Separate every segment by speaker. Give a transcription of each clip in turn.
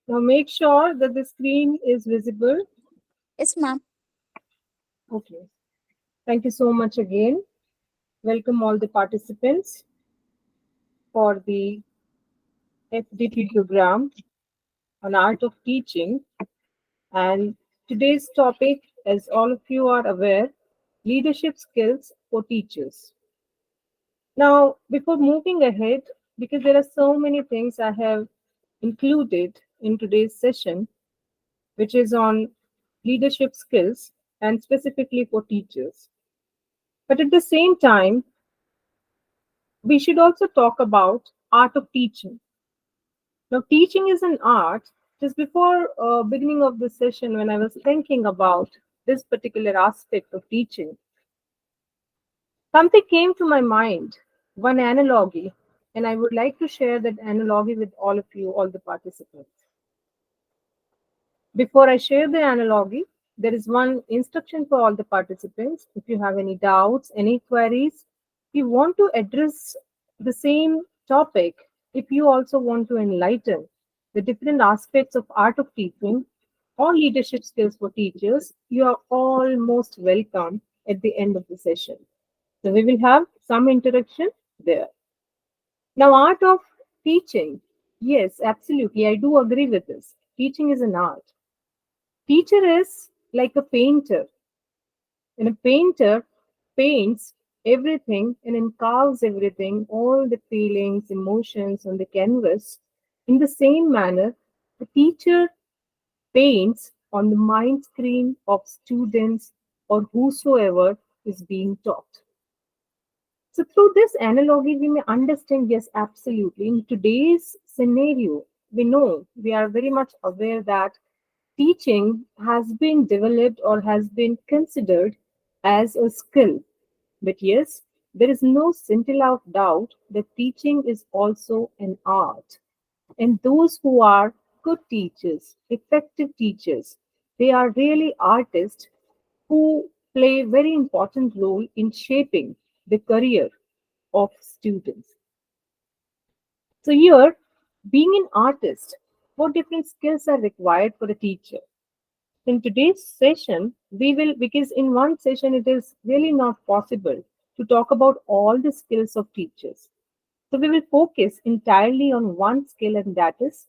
Speaker 1: Now make sure that the screen is visible.
Speaker 2: Yes, ma'am.
Speaker 1: Okay. Thank you so much again. Welcome all the participants for the FDP program on art of teaching. And today's topic, as all of you are aware, leadership skills for teachers. Now, before moving ahead, because there are so many things I have included in today's session, which is on leadership skills and specifically for teachers. But at the same time, we should also talk about art of teaching. Now, teaching is an art. Just before beginning of the session, when I was thinking about this particular aspect of teaching, something came to my mind, one analogy, and I would like to share that analogy with all of you, all the participants. Before I share the analogy, there is one instruction for all the participants. If you have any doubts, any queries, if you want to address the same topic, if you also want to enlighten the different aspects of art of teaching or leadership skills for teachers, you are all most welcome at the end of the session. So we will have some interaction there. Now, art of teaching. Yes, absolutely. I do agree with this. Teaching is an art. Teacher is like a painter, and a painter paints everything and encarves everything, all the feelings, emotions on the canvas. In the same manner, the teacher paints on the mind screen of students or whosoever is being taught. So, through this analogy, we may understand yes, absolutely. In today's scenario, we are very much aware that teaching has been developed or has been considered as a skill. But yes, there is no scintilla of doubt that teaching is also an art. And those who are good teachers, effective teachers, they are really artists who play a very important role in shaping the career of students. So here, being an artist, what different skills are required for a teacher? In today's session, we will, because in one session it is really not possible to talk about all the skills of teachers. So we will focus entirely on one skill, and that is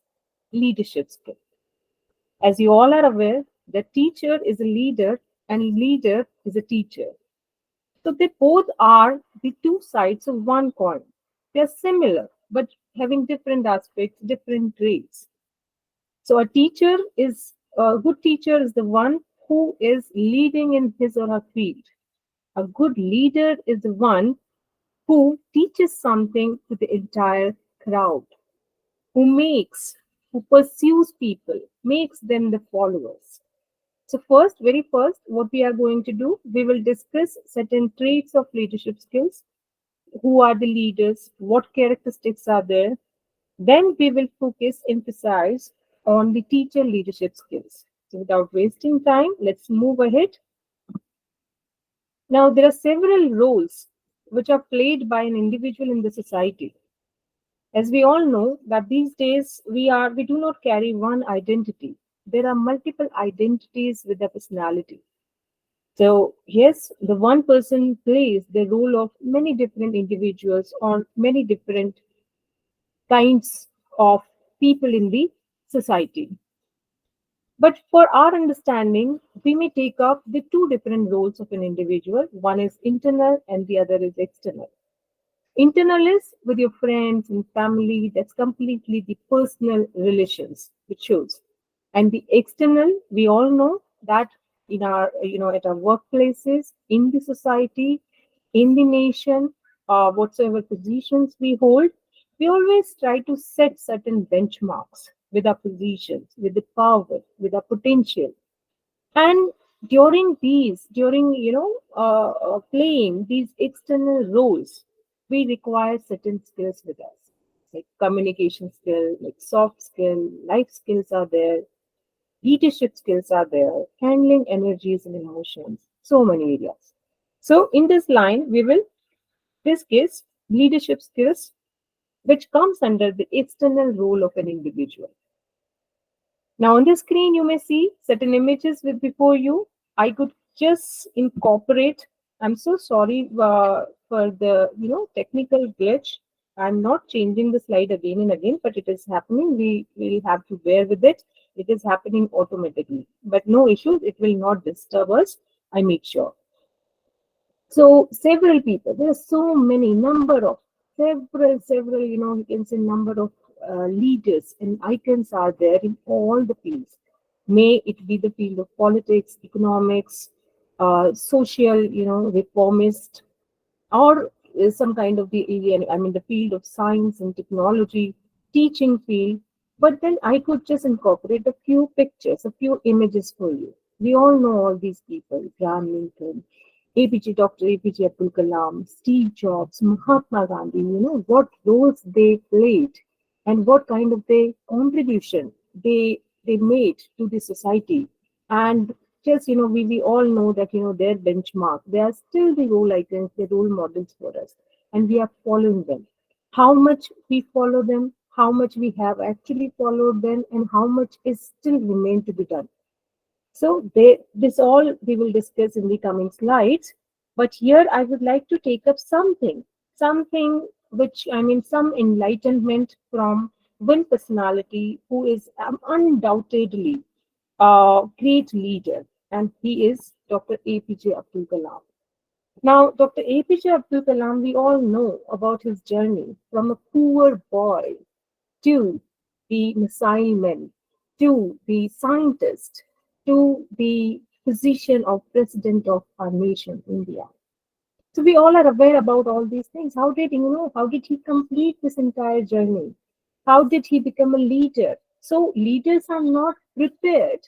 Speaker 1: leadership skill. As you all are aware, the teacher is a leader and leader is a teacher. So they both are the two sides of one coin. They are similar, but having different aspects, different traits. So a good teacher is the one who is leading in his or her field. A good leader is the one who teaches something to the entire crowd, who who pursues people, makes them the followers. So very first, what we are going to do, we will discuss certain traits of leadership skills. Who are the leaders? What characteristics are there? Then we will emphasize on the teacher leadership skills. So without wasting time, let's move ahead. Now, there are several roles which are played by an individual in the society. As we all know that these days we do not carry one identity. There are multiple identities with a personality. So yes, the one person plays the role of many different individuals or many different kinds of people in the society. But for our understanding, we may take up the two different roles of an individual. One is internal and the other is external. Internal is with your friends and family, that's completely the personal relations which shows. And the external, we all know that in our, at our workplaces, in the society, in the nation, whatsoever positions we hold, we always try to set certain benchmarks with our positions, with the power, with our potential. And during playing these external roles, we require certain skills with us, like communication skill, like soft skill, life skills are there, leadership skills are there, handling energies and emotions, so many areas. So in this line, we will discuss leadership skills, which comes under the external role of an individual. Now on the screen, you may see certain images with before you. I could just incorporate. I'm so sorry for the technical glitch. I'm not changing the slide again and again, but it is happening. We will have to bear with it. It is happening automatically, but no issues. It will not disturb us. I make sure. So several people, there are so many number of several, you can say number of leaders and icons are there in all the fields. May it be the field of politics, economics, social, reformist, or some kind of the area, I mean, the field of science and technology, teaching field. But then I could just incorporate a few pictures, a few images for you. We all know all these people: Abraham Lincoln, Dr. APJ Abdul Kalam, Steve Jobs, Mahatma Gandhi, what roles they played and what kind of their contribution they made to the society. And just, we all know that, their benchmark, they are still the role icons, the role models for us. And we are following them. How much we follow them, how much we have actually followed them, and how much is still remain to be done. So this all we will discuss in the coming slides. But here I would like to take up something which, I mean, some enlightenment from one personality who is undoubtedly a great leader, and he is Dr. APJ Abdul Kalam. Now, Dr. APJ Abdul Kalam, we all know about his journey from a poor boy to the missile man, to the scientist, to the position of president of our nation, India. So we all are aware about all these things. How did he complete this entire journey? How did he become a leader? So leaders are not prepared.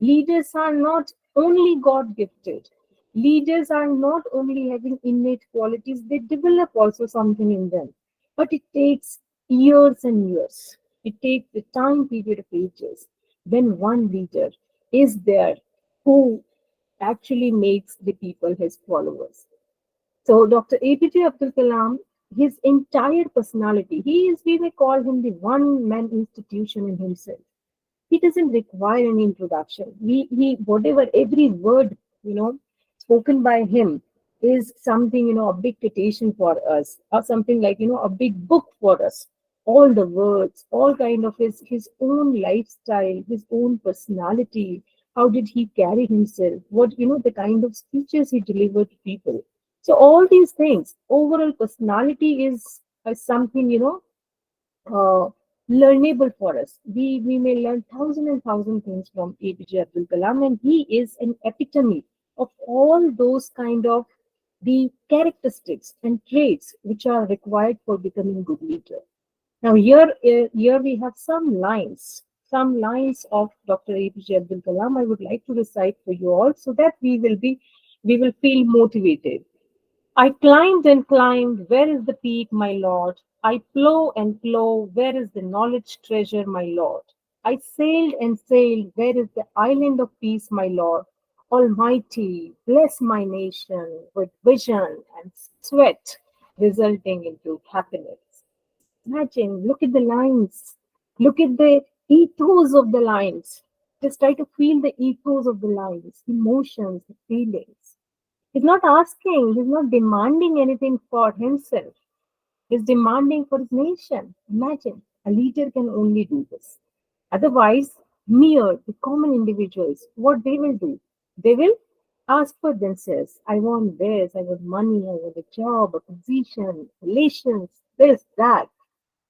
Speaker 1: Leaders are not only God gifted. Leaders are not only having innate qualities, they develop also something in them. But it takes years and years. It takes the time period of ages when one leader is there who actually makes the people his followers. So Dr. APJ Abdul Kalam, his entire personality, we may call him the one-man institution in himself. He doesn't require any introduction. Whatever, every word, spoken by him is something, a big quotation for us, or something like, a big book for us. All the words, all kind of his own lifestyle, his own personality. How did he carry himself? What, the kind of speeches he delivered to people. So all these things, overall personality is something, uh, learnable for us. We may learn thousand and thousand things from APJ Abdul Kalam, and he is an epitome of all those kind of the characteristics and traits which are required for becoming good leader. Now here we have some lines of Dr. APJ Abdul Kalam. I would like to recite for you all so that we will feel motivated. I climbed and climbed, where is the peak, my lord? I plow and plow, where is the knowledge treasure, my lord? I sailed and sailed, where is the island of peace, my lord? Almighty, bless my nation with vision and sweat resulting into happiness. Imagine, look at the lines, look at the ethos of the lines. Just try to feel the ethos of the lines, emotions, the feelings. He's not asking, he's not demanding anything for himself. He's demanding for his nation. Imagine, a leader can only do this. Otherwise, the common individuals, what they will do? They will ask for themselves. I want this, I want money, I want a job, a position, relations, this, that.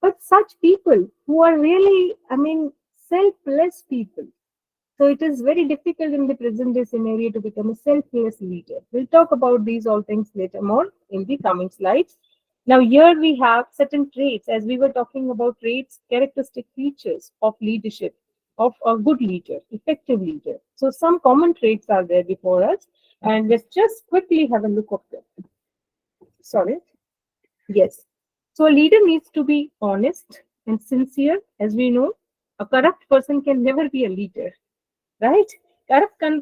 Speaker 1: But such people who are really, I mean, selfless people, so it is very difficult in the present day scenario to become a selfless leader. We'll talk about these all things later more in the coming slides. Now here we have certain traits, as we were talking about traits, characteristic features of leadership, of a good leader, effective leader. So some common traits are there before us, and let's just quickly have a look at them. Sorry. Yes. So a leader needs to be honest and sincere. As we know, a corrupt person can never be a leader, right?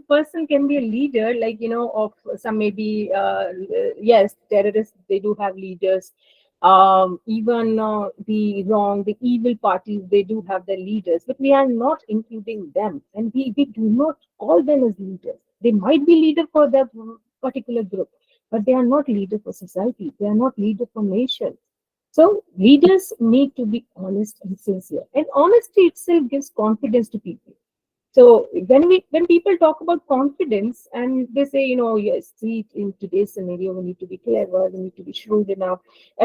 Speaker 1: Person can be a leader, like, of some maybe, yes, terrorists, they do have leaders. Even the wrong, the evil parties, they do have their leaders, but we are not including them, and we do not call them as leaders. They might be leader for that particular group, but they are not leader for society. They are not leader for nation. So leaders need to be honest and sincere, and honesty itself gives confidence to people. So when people talk about confidence and they say, yes, see, in today's scenario, we need to be clever, we need to be shrewd enough,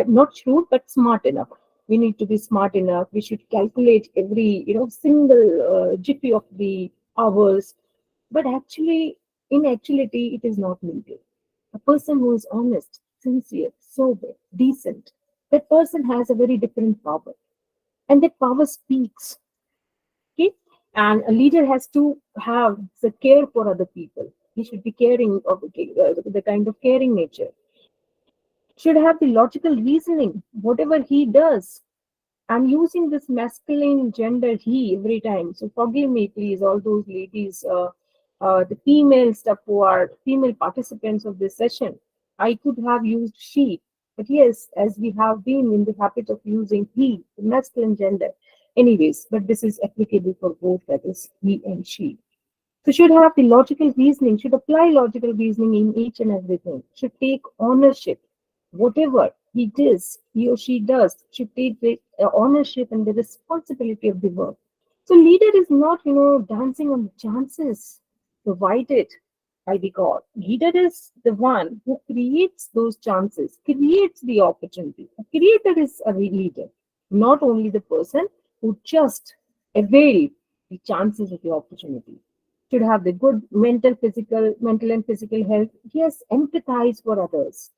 Speaker 1: not shrewd, but smart enough. We need to be smart enough. We should calculate every, single jiffy of the hours. But actually, in actuality, it is not needed. A person who is honest, sincere, sober, decent, that person has a very different power. And that power speaks. Okay, and a leader has to have the care for other people. He should be caring of the kind of caring nature. Should have the logical reasoning whatever he does. I'm using this masculine gender he every time, so forgive me, please, all those ladies, the female stuff who are female participants of this session. I could have used she, but yes, as we have been in the habit of using he, the masculine gender. Anyways, but this is applicable for both, that is he and she. So should have the logical reasoning, should apply logical reasoning in each and everything, should take ownership. Whatever he does, he or she does, should take the ownership and the responsibility of the work. So leader is not, dancing on the chances provided by the God. Leader is the one who creates those chances, creates the opportunity. A creator is a leader, not only the person who just avail the chances of the opportunity. Should have the good mental and physical health. Yes, empathize for others.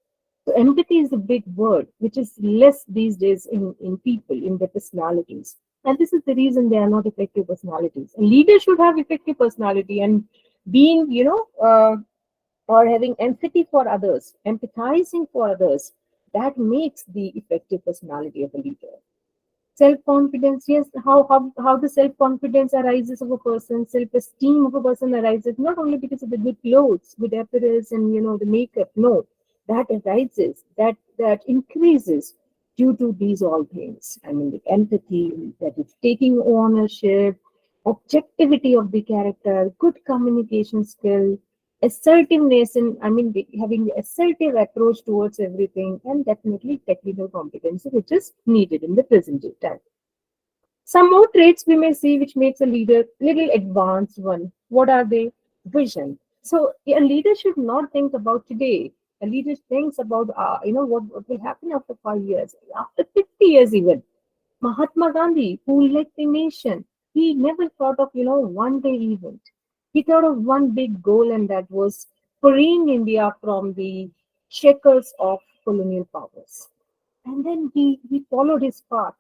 Speaker 1: So empathy is a big word, which is less these days in people, in their personalities. And this is the reason they are not effective personalities. A leader should have effective personality and being, or having empathy for others, empathizing for others. That makes the effective personality of a leader. Self-confidence, yes, how the self-confidence arises of a person, self-esteem of a person arises not only because of the good clothes, good appearance, and the makeup. No, that arises, that increases due to these all things. I mean, the empathy, that is taking ownership, objectivity of the character, good communication skill, assertiveness, and I mean having the assertive approach towards everything, and definitely technical competency, which is needed in the present day time. Some more traits we may see which makes a leader little advanced one. What are they? Vision. So a leader should not think about today. A leader thinks about what will happen after 5 years, after 50 years even. Mahatma Gandhi, who led the nation, he never thought of, one day event. He thought of one big goal, and that was freeing India from the shackles of colonial powers. And then he followed his path.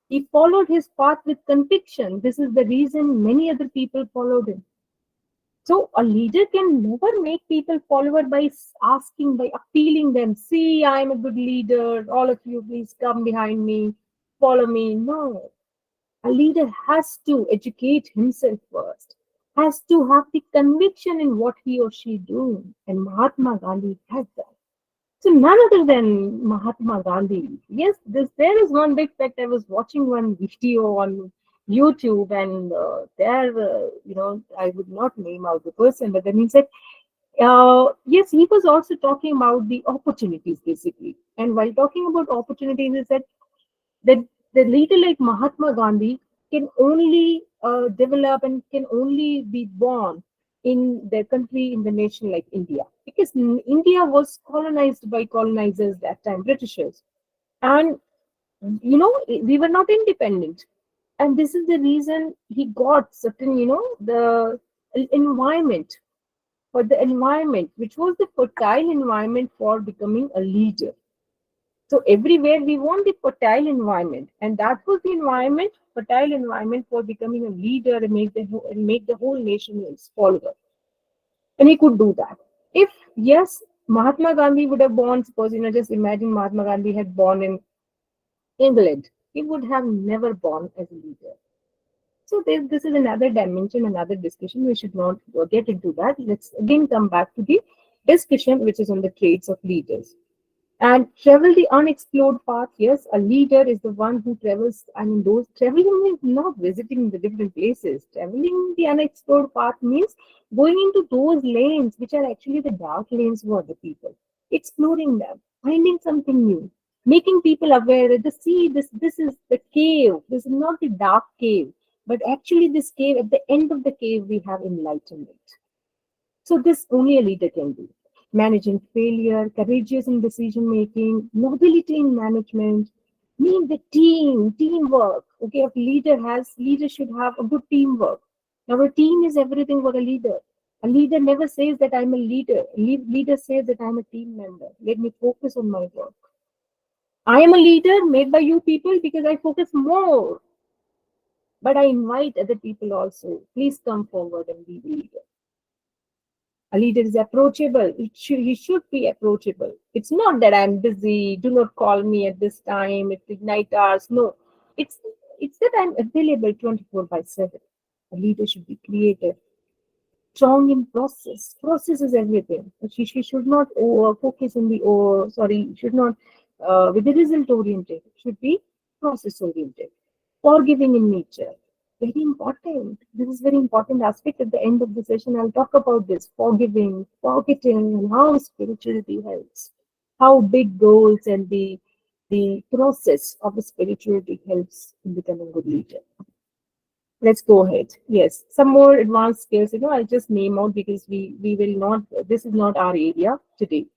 Speaker 1: He followed his path with conviction. This is the reason many other people followed him. So a leader can never make people follower by asking, by appealing them. See, I'm a good leader. All of you, please come behind me, follow me. No, a leader has to educate himself first, has to have the conviction in what he or she doing. And Mahatma Gandhi had that. So none other than Mahatma Gandhi. Yes, there is one big fact. I was watching one video on YouTube, and I would not name out the person, but then he said, yes, he was also talking about the opportunities basically. And while talking about opportunities, he said that the leader like Mahatma Gandhi can only develop and can only be born in their country, in the nation like India, because India was colonized by colonizers that time, Britishers, and we were not independent, and this is the reason he got certain, the environment, for the environment, which was the fertile environment for becoming a leader. So everywhere we want the fertile environment, and that was the environment, fertile environment for becoming a leader and make the whole nation his follower. And he could do that. If yes, Mahatma Gandhi would have born, suppose just imagine Mahatma Gandhi had born in England, he would have never born as a leader. So this is another dimension, another discussion. We should not get into that. Let's again come back to the discussion which is on the traits of leaders. And travel the unexplored path. Yes, a leader is the one who travels. I mean, those traveling means not visiting the different places. Traveling the unexplored path means going into those lanes which are actually the dark lanes for the people, exploring them, finding something new, making people aware that the sea, this is the cave. This is not the dark cave, but actually this cave. At the end of the cave, we have enlightenment. So this only a leader can do. Managing failure, courageous in decision making, nobility in management, mean the teamwork. Okay, if leader should have a good teamwork. Now a team is everything for a leader. A leader never says that I'm a leader. Leader says that I'm a team member. Let me focus on my work. I am a leader made by you people because I focus more. But I invite other people also. Please come forward and be the leader. A leader is approachable. He should be approachable. It's not that I'm busy, do not call me at this time, it's midnight hours. No. It's it's that I'm available 24 by 7. A leader should be creative, strong in process. Process is everything. She should not focus on the should not with the result oriented. Should be process oriented. Forgiving in nature. Very important. This is very important aspect. At the end of the session, I'll talk about this forgiving, forgetting, and how spirituality helps. How big goals and the process of the spirituality helps in becoming a good leader. Let's go ahead. Yes, some more advanced skills. I'll just name out because we will not. This is not our area today.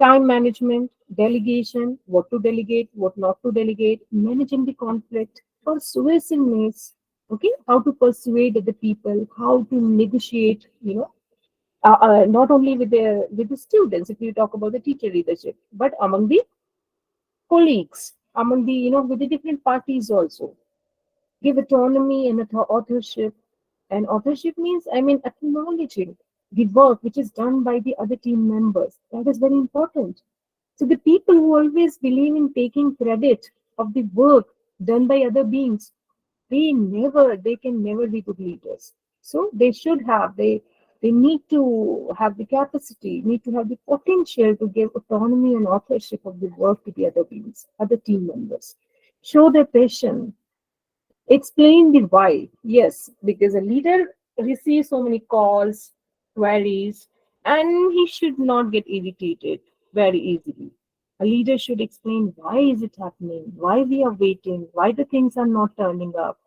Speaker 1: Time management, delegation, what to delegate, what not to delegate, managing the conflict, persuasiveness. Okay, how to persuade the people, how to negotiate. Not only with the students, if you talk about the teacher leadership, but among the colleagues, among the with the different parties also. Give autonomy and authorship. And authorship means, I mean, acknowledging the work which is done by the other team members. That is very important. So the people who always believe in taking credit of the work done by other beings, they can never be good leaders. So they need to have the capacity, need to have the potential to give autonomy and authorship of the work to the other beings, other team members. Show their passion, explain the why. Yes, because a leader receives so many calls, queries, and he should not get irritated very easily. A leader should explain why is it happening, why we are waiting, why the things are not turning up.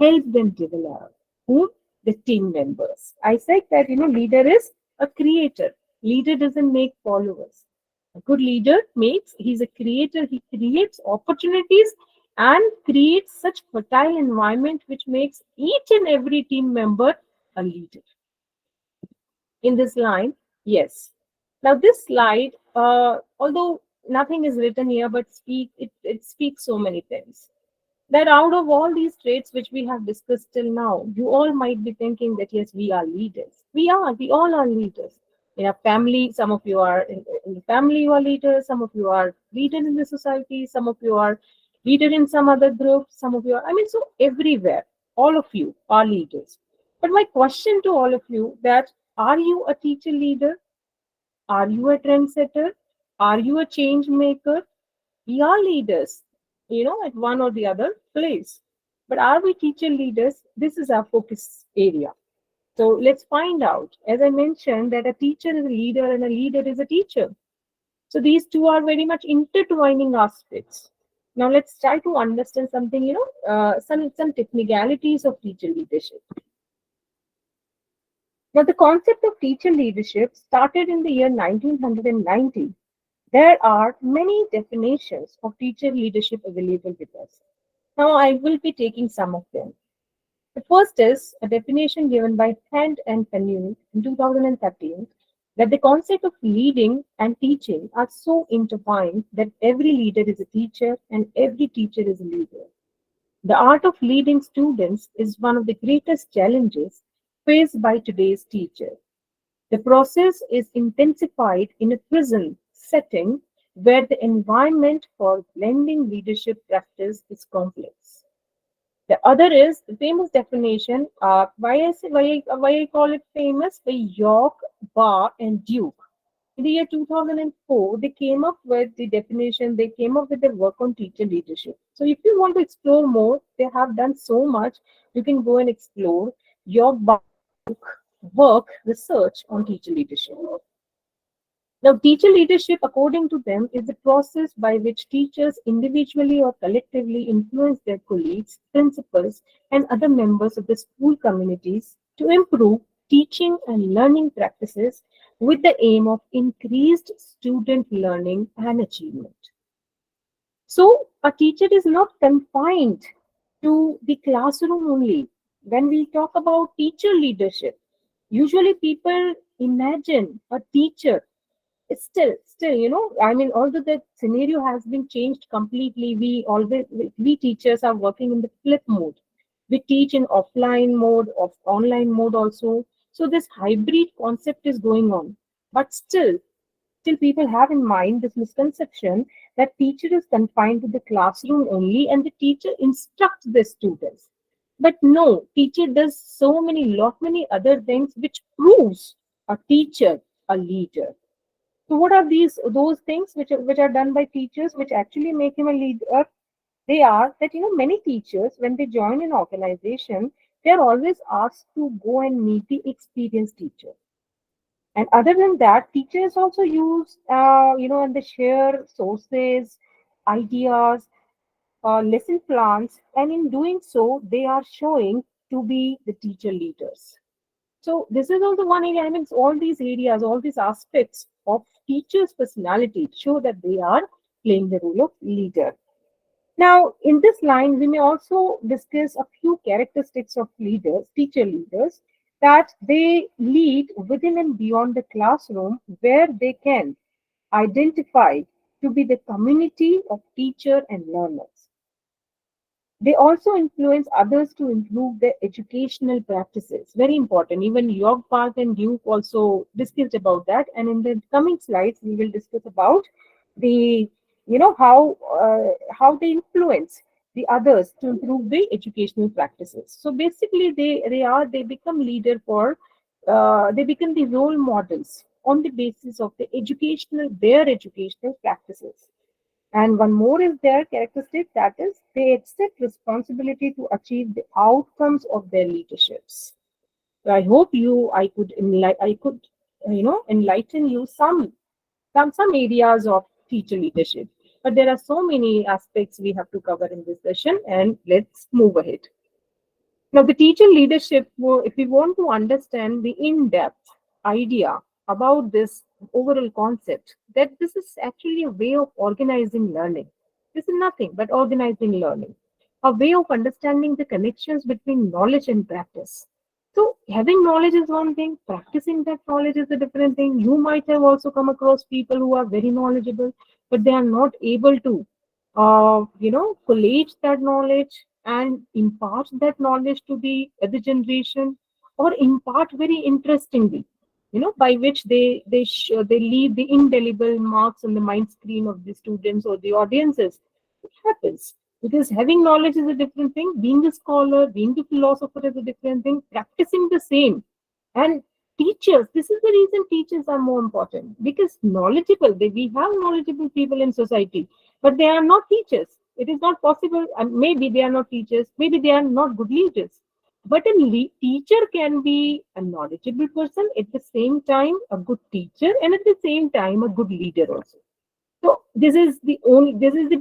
Speaker 1: Help them develop. Who? The team members. I said that leader is a creator. Leader doesn't make followers. A good leader he's a creator. He creates opportunities and creates such fertile environment which makes each and every team member a leader. In this line, yes. Now this slide, although nothing is written here, but it speaks so many things. That out of all these traits which we have discussed till now, you all might be thinking that yes, we are leaders. We all are leaders. In a family, some of you are in the family, you are leaders, some of you are leaders in the society, some of you are leader in some other group, some of you are, I mean, so everywhere, all of you are leaders. But my question to all of you that are you a teacher leader? Are you a trendsetter? Are you a change maker? We are leaders, at one or the other place. But are we teacher leaders? This is our focus area. So let's find out. As I mentioned, that a teacher is a leader and a leader is a teacher. So these two are very much intertwining aspects. Now let's try to understand something, some technicalities of teacher leadership. Now the concept of teacher leadership started in the year 1990. There are many definitions of teacher leadership available with us. Now, I will be taking some of them. The first is a definition given by Hand and Faneuil in 2013 that the concept of leading and teaching are so intertwined that every leader is a teacher and every teacher is a leader. The art of leading students is one of the greatest challenges faced by today's teacher. The process is intensified in a prison setting where the environment for blending leadership practice is complex. The other is the famous definition. Why I call it famous? By York, Barr, and Duke. In the year 2004, they came up with the definition, they came up with their work on teacher leadership. So if you want to explore more, they have done so much. You can go and explore your work research on teacher leadership. Now, teacher leadership, according to them, is the process by which teachers individually or collectively influence their colleagues, principals, and other members of the school communities to improve teaching and learning practices with the aim of increased student learning and achievement. So, a teacher is not confined to the classroom only. When we talk about teacher leadership, usually people imagine a teacher it's still, I mean, although the scenario has been changed completely, we teachers are working in the flip mode. We teach in offline mode, of online mode also. So this hybrid concept is going on. But still people have in mind this misconception that teacher is confined to the classroom only and the teacher instructs the students. But no, teacher does lot many other things which proves a teacher a leader. So what are those things which are done by teachers which actually make him a leader? They are that many teachers when they join an organization, they are always asked to go and meet the experienced teacher. And other than that, teachers also use and they share sources, ideas, lesson plans, and in doing so, they are showing to be the teacher leaders. So this is also one area. I mean, all these areas, all these aspects of teachers' personality show that they are playing the role of leader. Now, in this line, we may also discuss a few characteristics of leaders, teacher leaders, that they lead within and beyond the classroom, where they can identify to be the community of teacher and learners. They also influence others to improve their educational practices. Very important. Even York Park and Duke also discussed about that. And in the coming slides, we will discuss about the, how they influence the others to improve the educational practices. So basically, they become leader for, they become the role models on the basis of their educational practices. And one more is their characteristic, that is they accept responsibility to achieve the outcomes of their leaderships. So I hope I could enlighten you some areas of teacher leadership. But there are so many aspects we have to cover in this session, and let's move ahead. Now, the teacher leadership, if we want to understand the in-depth idea about this overall concept, that this is actually a way of organizing learning. This is nothing but organizing learning, a way of understanding the connections between knowledge and practice. So, having knowledge is one thing, practicing that knowledge is a different thing. You might have also come across people who are very knowledgeable, but they are not able to collate that knowledge and impart that knowledge to the generation, or impart very interestingly, by which they leave the indelible marks on the mind screen of the students or the audiences. It happens because having knowledge is a different thing, being a scholar, being a philosopher is a different thing, practicing the same. And teachers, this is the reason teachers are more important, because we have knowledgeable people in society, but they are not teachers. It is not possible, and maybe they are not teachers, maybe they are not good leaders. But a teacher can be a knowledgeable person, at the same time a good teacher, and at the same time a good leader also. So this is the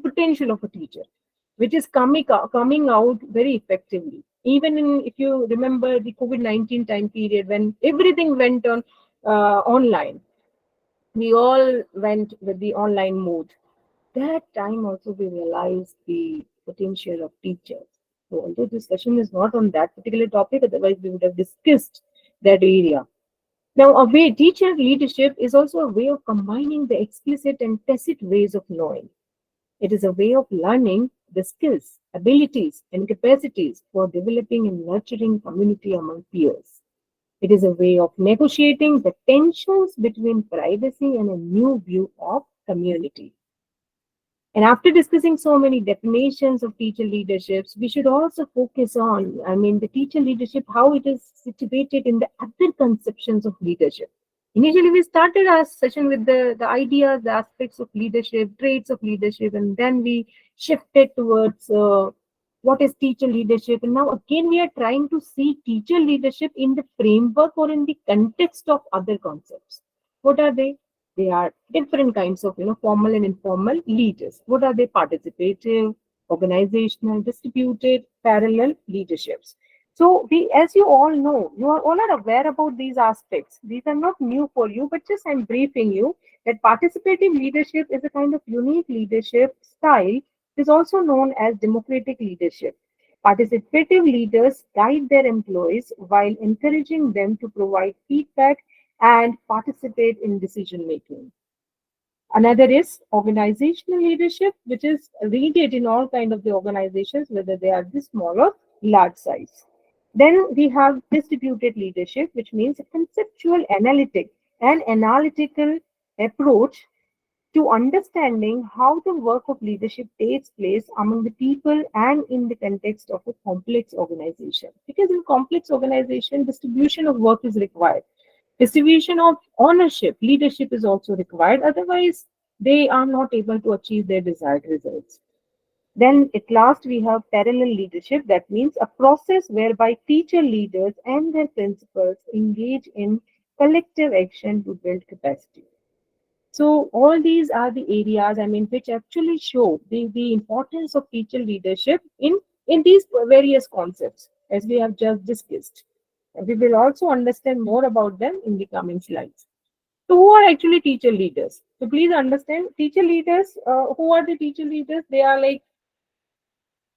Speaker 1: potential of a teacher, which is coming out very effectively. Even if you remember the COVID-19 time period when everything went on online, we all went with the online mode. That time also we realized the potential of teachers. So although this session is not on that particular topic, otherwise we would have discussed that area. Now, teacher leadership is also a way of combining the explicit and tacit ways of knowing. It is a way of learning the skills, abilities, and capacities for developing and nurturing community among peers. It is a way of negotiating the tensions between privacy and a new view of community. And after discussing so many definitions of teacher leaderships, we should also focus on, the teacher leadership, how it is situated in the other conceptions of leadership. Initially, we started our session with the ideas, the aspects of leadership, traits of leadership, and then we shifted towards what is teacher leadership. And now again, we are trying to see teacher leadership in the framework or in the context of other concepts. What are they? They are different kinds of, formal and informal leaders. What are they? Participative, organizational, distributed, parallel leaderships. So we, as you all know, you are all are aware about these aspects. These are not new for you, but just I'm briefing you that participative leadership is a kind of unique leadership style. It is also known as democratic leadership. Participative leaders guide their employees while encouraging them to provide feedback and participate in decision making. Another is organizational leadership, which is needed in all kind of the organizations, whether they are this small or large size. Then we have distributed leadership, which means a conceptual analytical approach to understanding how the work of leadership takes place among the people and in the context of a complex organization. Because in complex organization, distribution of work is required. Distribution of ownership, leadership is also required. Otherwise, they are not able to achieve their desired results. Then at last we have parallel leadership. That means a process whereby teacher leaders and their principals engage in collective action to build capacity. So all these are the areas, which actually show the importance of teacher leadership in these various concepts, as we have just discussed. And we will also understand more about them in the coming slides. So who are actually teacher leaders? So please understand, teacher leaders, who are the teacher leaders? They are like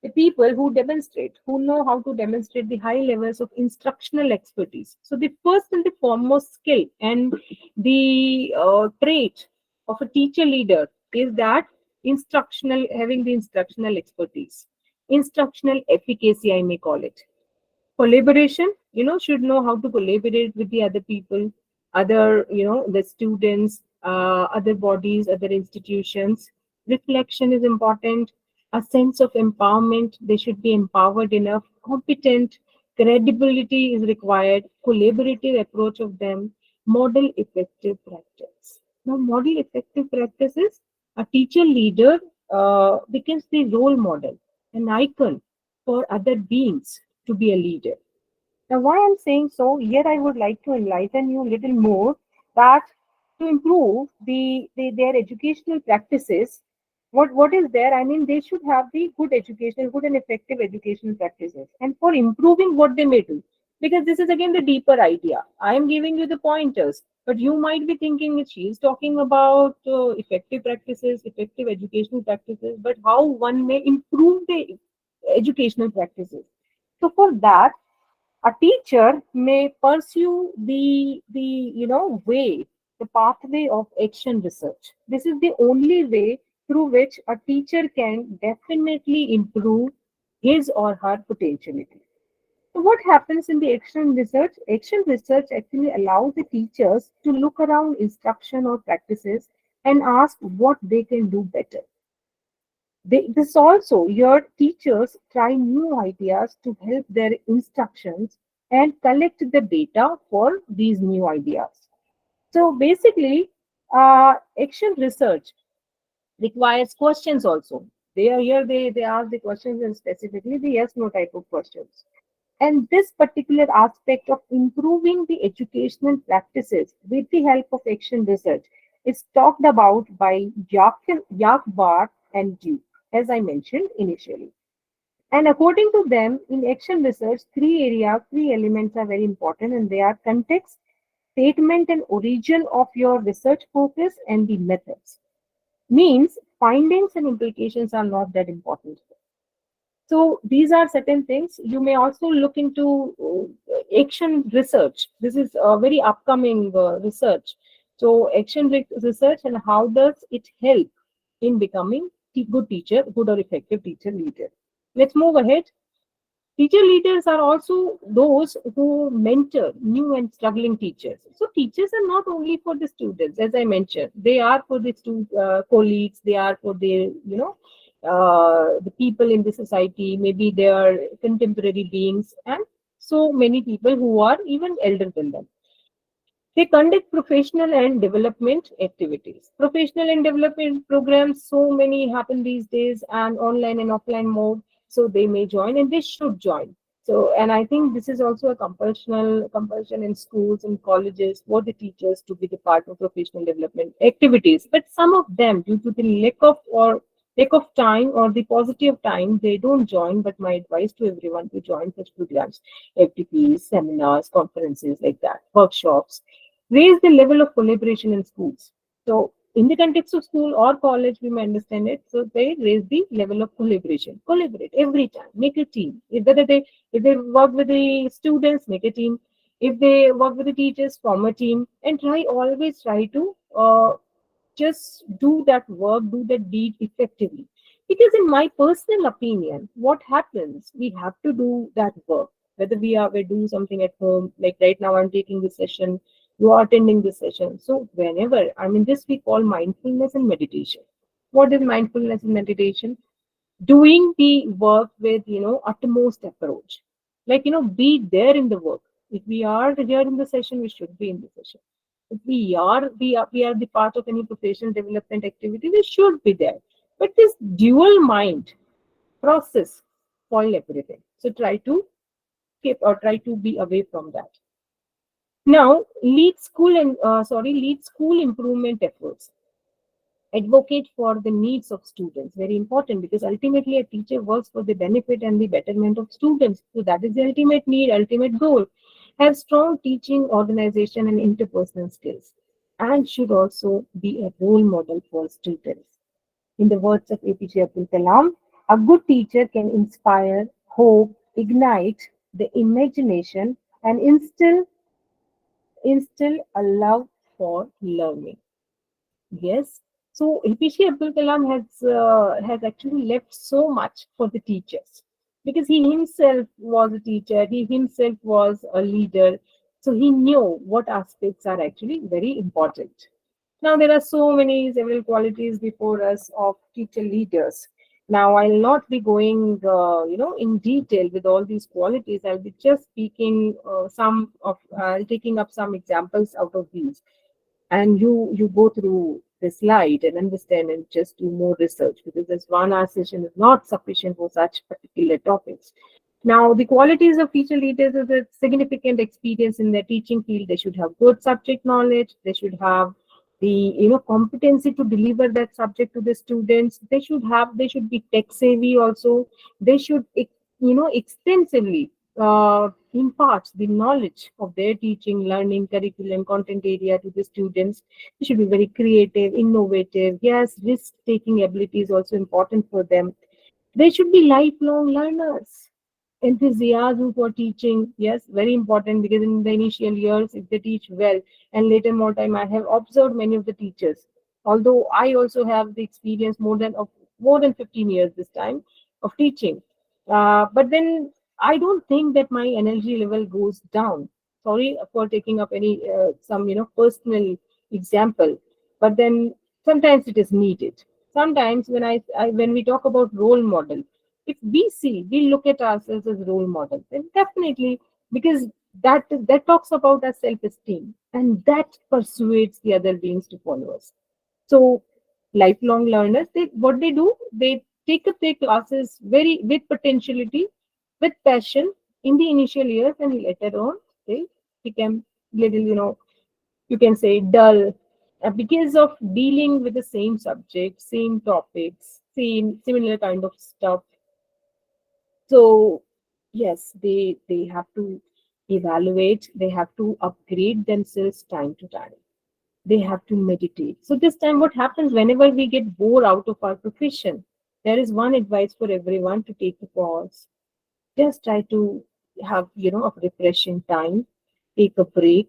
Speaker 1: the people who demonstrate, who know how to demonstrate the high levels of instructional expertise. So the first and the foremost skill and the trait of a teacher leader is that having the instructional expertise, instructional efficacy, I may call it. Collaboration, should know how to collaborate with the other people, other, the students, other bodies, other institutions. Reflection is important. A sense of empowerment, they should be empowered enough. Competent, credibility is required. Collaborative approach of them. Model effective practice. Now model effective practice is a teacher leader becomes the role model, an icon for other beings to be a leader. Now, why I'm saying so, here I would like to enlighten you a little more that to improve their educational practices, what is there? They should have the good and effective educational practices. And for improving what they may do, because this is again the deeper idea. I am giving you the pointers, but you might be thinking she is talking about effective practices, effective educational practices, but how one may improve the educational practices. So for that, a teacher may pursue the pathway of action research. This is the only way through which a teacher can definitely improve his or her potentiality. So what happens in the action research? Action research actually allows the teachers to look around instruction or practices and ask what they can do better. This also, your teachers try new ideas to help their instructions and collect the data for these new ideas. So basically, action research requires questions also. They are here, they ask the questions and specifically the yes, no type of questions. And this particular aspect of improving the educational practices with the help of action research is talked about by Bar and Duke, as I mentioned initially. And according to them, in action research, three elements are very important, and they are context, statement, and origin of your research focus, and the methods. Means findings and implications are not that important. So these are certain things. You may also look into action research. This is a very upcoming research. So research and how does it help in becoming good teacher, good or effective teacher leader. Let's move ahead. Teacher leaders are also those who mentor new and struggling teachers. So teachers are not only for the students, as I mentioned, they are for the colleagues, they are for the, the people in the society, maybe they are contemporary beings, and so many people who are even elder than them. They conduct professional and development activities. Professional and development programs, so many happen these days, and online and offline mode. So they may join and they should join. So, and I think this is also a compulsion in schools and colleges for the teachers to be the part of professional development activities. But some of them, due to the lack of time or the paucity of time, they don't join. But my advice to everyone to join such programs, FTPs, seminars, conferences like that, workshops, raise the level of collaboration in schools. So, in the context of school or college, we may understand it. So, they raise the level of collaboration. Collaborate every time. Make a team. If they work with the students, make a team. If they work with the teachers, form a team, and always try to just do that work, do that deed effectively. Because in my personal opinion, what happens, we have to do that work. Whether we do something at home, like right now I'm taking this session, you are attending this session. So whenever, I mean, this we call mindfulness and meditation. What is mindfulness and meditation? Doing the work with, utmost approach. Like, be there in the work. If we are here in the session, we should be in the session. If we are the part of any professional development activity, we should be there. But this dual mind process spoil everything. So try to be away from that. Now, lead school improvement efforts. Advocate for the needs of students. Very important, because ultimately a teacher works for the benefit and the betterment of students. So that is the ultimate need, ultimate goal. Have strong teaching, organization, and interpersonal skills, and should also be a role model for students. In the words of APJ Abdul Kalam, a good teacher can inspire hope, ignite the imagination, and instill a love for learning. Yes. So APJ Abdul Kalam has actually left so much for the teachers, because he himself was a teacher, he himself was a leader, so he knew what aspects are actually very important. Now there are several qualities before us of teacher leaders. Now I'll not be going, in detail with all these qualities. I'll be just speaking taking up some examples out of these, and you go through the slide and understand and just do more research, because this 1 hour session is not sufficient for such particular topics. Now, the qualities of teacher leaders is a significant experience in their teaching field. They should have good subject knowledge. They should have the competency to deliver that subject to the students. They should be tech savvy also. They should extensively imparts the knowledge of their teaching, learning, curriculum, content area to the students. They should be very creative, innovative. Yes, risk taking ability is also important for them. They should be lifelong learners. Enthusiasm for teaching, yes, very important, because in the initial years, if they teach well, and later more time, I have observed many of the teachers. Although I also have the experience more than 15 years this time of teaching, but then I don't think that my energy level goes down. Sorry for taking up any some personal example, but then sometimes it is needed. Sometimes when we talk about role model, if we look at ourselves as role models, then definitely, because that talks about our self-esteem, and that persuades the other beings to follow us. So lifelong learners, what they do, they take up their classes very with potentiality, with passion in the initial years, and later on they become little, you can say dull, because of dealing with the same subject, same topics, same similar kind of stuff. So yes, they have to evaluate, they have to upgrade themselves time to time. They have to meditate. So this time what happens, whenever we get bored out of our profession, there is one advice for everyone: to take a pause. Just try to have, a refreshing time, take a break,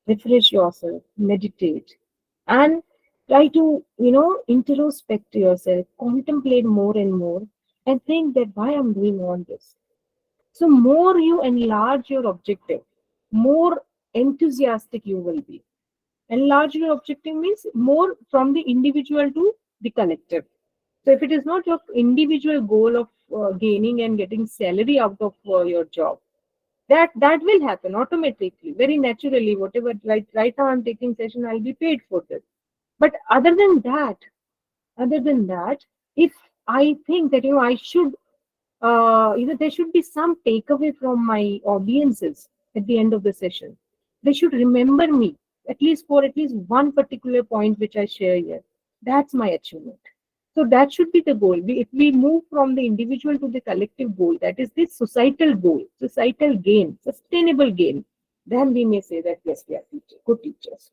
Speaker 1: refresh yourself, meditate, and try to, introspect to yourself, contemplate more and more, and think that why I'm doing all this. So more you enlarge your objective, more enthusiastic you will be. Enlarge your objective means more from the individual to the collective. So if it is not your individual goal of gaining and getting salary out of your job, That will happen automatically, very naturally. Whatever, right now I'm taking session, I'll be paid for this. But other than that, if I think that I should, there should be some takeaway from my audiences at the end of the session. They should remember me at least one particular point which I share here. That's my achievement. So that should be the goal. If we move from the individual to the collective goal, that is the societal goal, societal gain, sustainable gain, then we may say that yes, we are good teachers.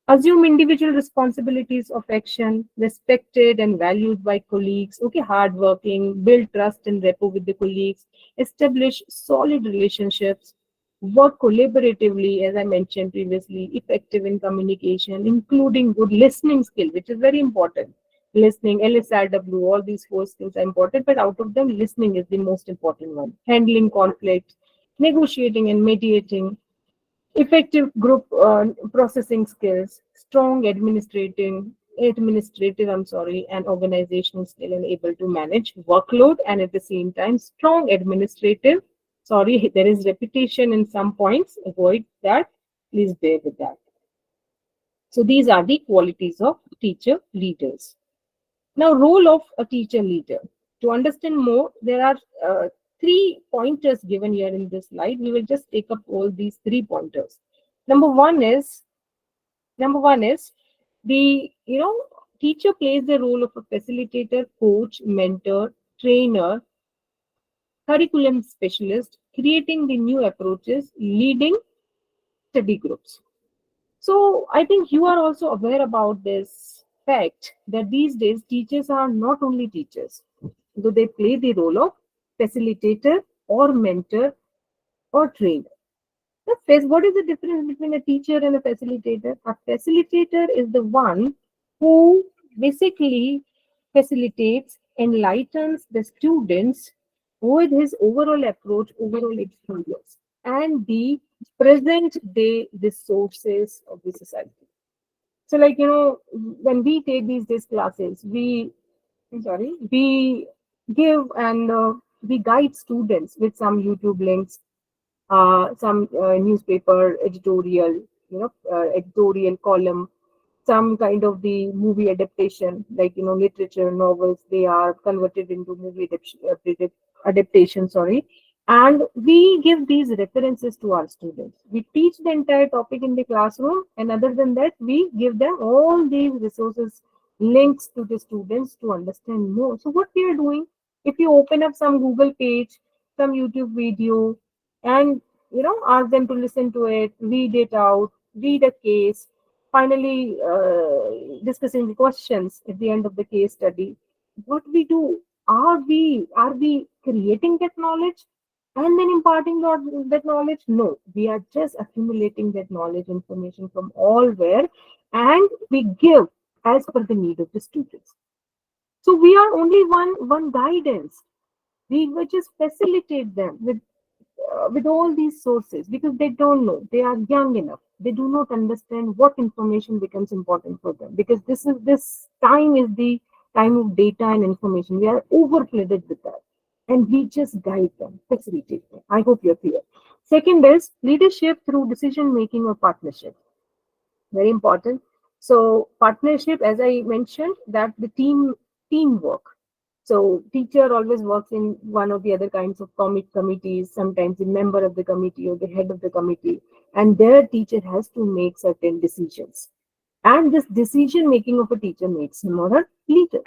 Speaker 1: Assume individual responsibilities of action, respected and valued by colleagues, okay, hardworking, build trust and rapport with the colleagues, establish solid relationships, work collaboratively, as I mentioned previously, effective in communication, including good listening skill, which is very important. Listening, LSRW, all these four skills are important, but out of them, listening is the most important one. Handling conflict, negotiating and mediating, effective group processing skills, strong and organizational skill, and able to manage workload, and at the same time strong administrative. Sorry, there is repetition in some points, avoid that, please bear with that. So these are the qualities of teacher leaders. Now, role of a teacher leader. To understand more, there are three pointers given here in this slide. We will just take up all these three pointers. Number one is the teacher plays the role of a facilitator, coach, mentor, trainer, curriculum specialist, creating the new approaches, leading study groups. So I think you are also aware about this fact that these days teachers are not only teachers, though they play the role of facilitator or mentor or trainer. What is the difference between a teacher and a facilitator? A facilitator is the one who basically facilitates, enlightens the students with his overall approach, overall experience, and the present day resources of the society. So, like, when we take these classes, we give and we guide students with some YouTube links, some newspaper editorial column, some kind of the movie adaptation, like literature, novels. They are converted into movie adaptation. Sorry, and we give these references to our students. We teach the entire topic in the classroom, and other than that, we give them all these resources, links to the students to understand more. So what we are doing, if you open up some Google page, some YouTube video, and ask them to listen to it, read it out, read a case, finally discussing the questions at the end of the case study. What we do, are we creating that knowledge and then imparting that knowledge? No, we are just accumulating that knowledge, information from all where, and we give as per the need of the students. So we are only one guidance. We will just facilitate them with all these sources, because they don't know, they are young enough, they do not understand what information becomes important for them, because this time is the time of data and information. We are overflooded with that, and we just guide them, facilitate them. I hope you're clear. Second is leadership through decision making or partnership. Very important. So partnership, as I mentioned, that the teamwork. So teacher always works in one or the other kinds of committees, sometimes the member of the committee or the head of the committee, and their teacher has to make certain decisions. And this decision making of a teacher makes him or her leader.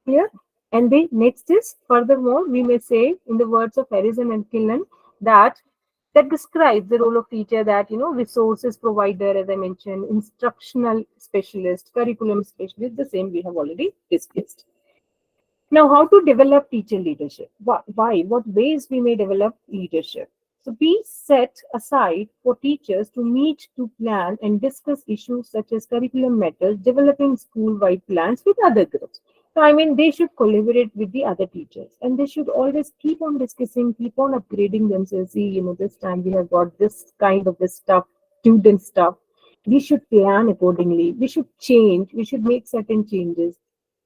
Speaker 1: Clear? And the next is, furthermore, we may say, in the words of Harrison and Killen, that describes the role of teacher, that resources provider, as I mentioned, instructional specialist, curriculum specialist, the same we have already discussed. Now, how to develop teacher leadership? Why? What ways we may develop leadership? So we set aside for teachers to meet, to plan and discuss issues such as curriculum matters, developing school-wide plans with other groups. So I mean, they should collaborate with the other teachers, and they should always keep on discussing, keep on upgrading themselves. See, this time we have got this kind of this stuff, student stuff. We should plan accordingly. We should change. We should make certain changes.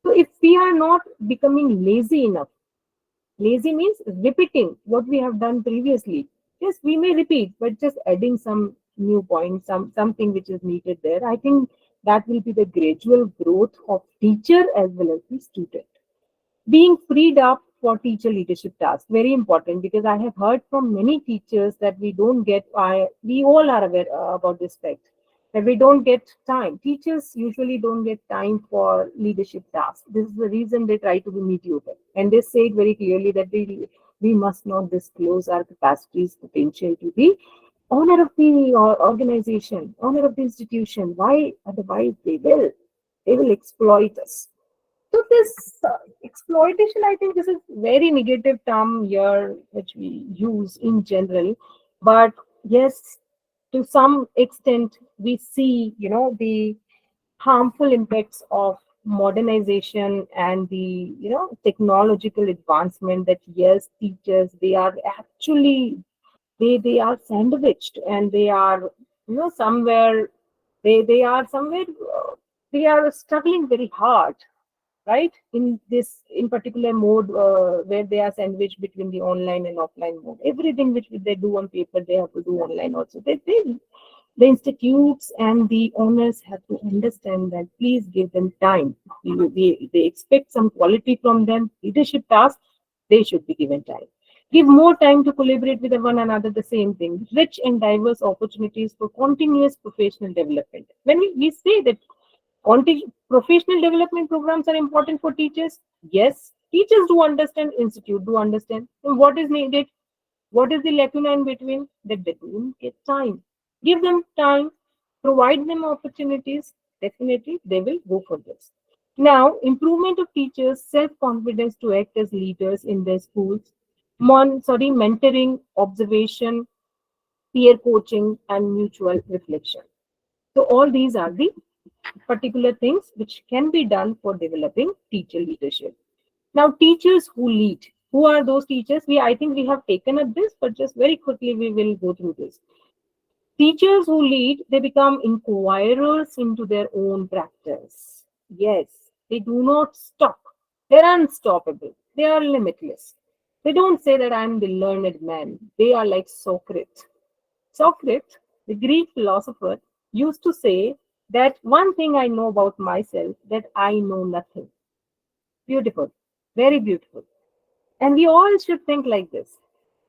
Speaker 1: So if we are not becoming lazy enough, lazy means repeating what we have done previously. Yes, we may repeat, but just adding some new points, something which is needed there. I think that will be the gradual growth of teacher as well as the student. Being freed up for teacher leadership tasks, very important, because I have heard from many teachers that we all are aware about this fact, that we don't get time. Teachers usually don't get time for leadership tasks. This is the reason they try to be mediocre, and they say it very clearly that we must not disclose our capacities, potential to the honor of the organization, honor of the institution. Why? Otherwise they will exploit us. So this exploitation, I think this is very negative term here which we use in general. But yes, to some extent, we see, the harmful impacts of modernization and the, technological advancement, that yes, teachers, they are actually, they are sandwiched, and they are, somewhere, they are somewhere, they are struggling very hard, right, in this in particular mode, where they are sandwiched between the online and offline mode. Everything which they do on paper, they have to do online also. The institutes and the owners have to understand that please give them time. They expect some quality from them. Leadership tasks, they should be given time. Give more time to collaborate with one another, the same thing. Rich and diverse opportunities for continuous professional development. When we say that professional development programs are important for teachers. Yes, teachers do understand, institute do understand. And what is needed? What is the lacuna in between? That they don't get time. Give them time, provide them opportunities. Definitely, they will go for this. Now, improvement of teachers' self-confidence to act as leaders in their schools. Mentoring, observation, peer coaching, and mutual reflection. So all these are the particular things which can be done for developing teacher leadership. Now, teachers who lead. Who are those teachers? I think we have taken up this, but just very quickly we will go through this. Teachers who lead, they become inquirers into their own practice. Yes, they do not stop. They're unstoppable. They are limitless. They don't say that I'm the learned man. They are like Socrates. Socrates, the Greek philosopher, used to say that one thing I know about myself, that I know nothing. Beautiful, very beautiful. And we all should think like this.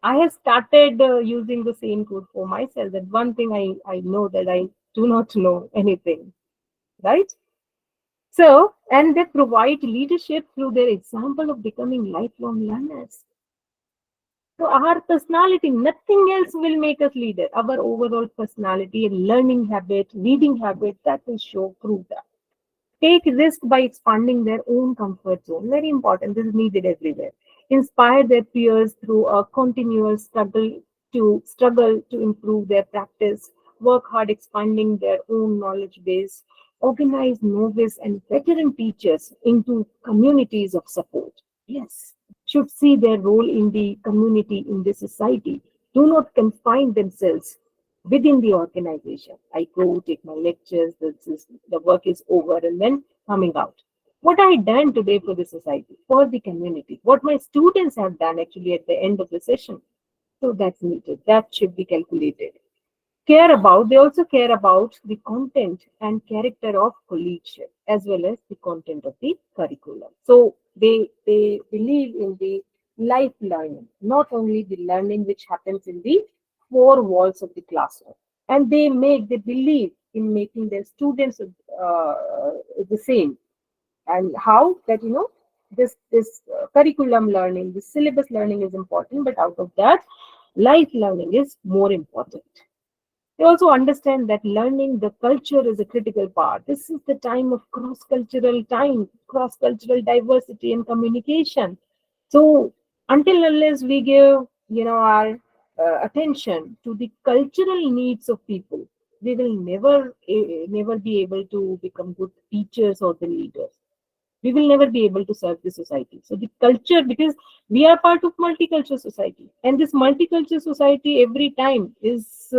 Speaker 1: I have started using the same quote for myself, that one thing I know, that I do not know anything, right? So, and they provide leadership through their example of becoming lifelong learners. So our personality, nothing else will make us leader. Our overall personality, learning habit, reading habit, that will show, prove that. Take risk by expanding their own comfort zone. Very important. This is needed everywhere. Inspire their peers through a continuous struggle to improve their practice. Work hard expanding their own knowledge base. Organize novice and veteran teachers into communities of support. Yes, should see their role in the community, in the society. Do not confine themselves within the organization. I go, take my lectures, the work is over, and then coming out. What I done today for the society, for the community, what my students have done actually at the end of the session. So that's needed. That should be calculated. They also care about the content and character of collegiate as well as the content of the curriculum. So they believe in the life learning, not only the learning which happens in the four walls of the classroom. And they believe in making their students the same. And how that, this curriculum learning, this syllabus learning is important, but out of that, life learning is more important. They also understand that learning the culture is a critical part. This is the time, cross-cultural diversity and communication. So until unless we give, our attention to the cultural needs of people, we will never be able to become good teachers or the leaders. We will never be able to serve the society. So the culture, because we are part of multicultural society, and this multicultural society every time is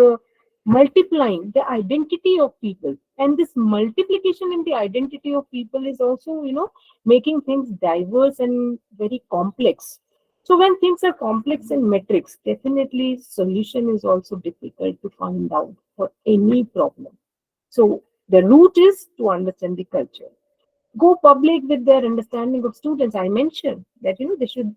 Speaker 1: multiplying the identity of people, and this multiplication in the identity of people is also, making things diverse and very complex. So when things are complex in metrics, definitely solution is also difficult to find out for any problem. So the root is to understand the culture. Go public with their understanding of students. I mentioned that they should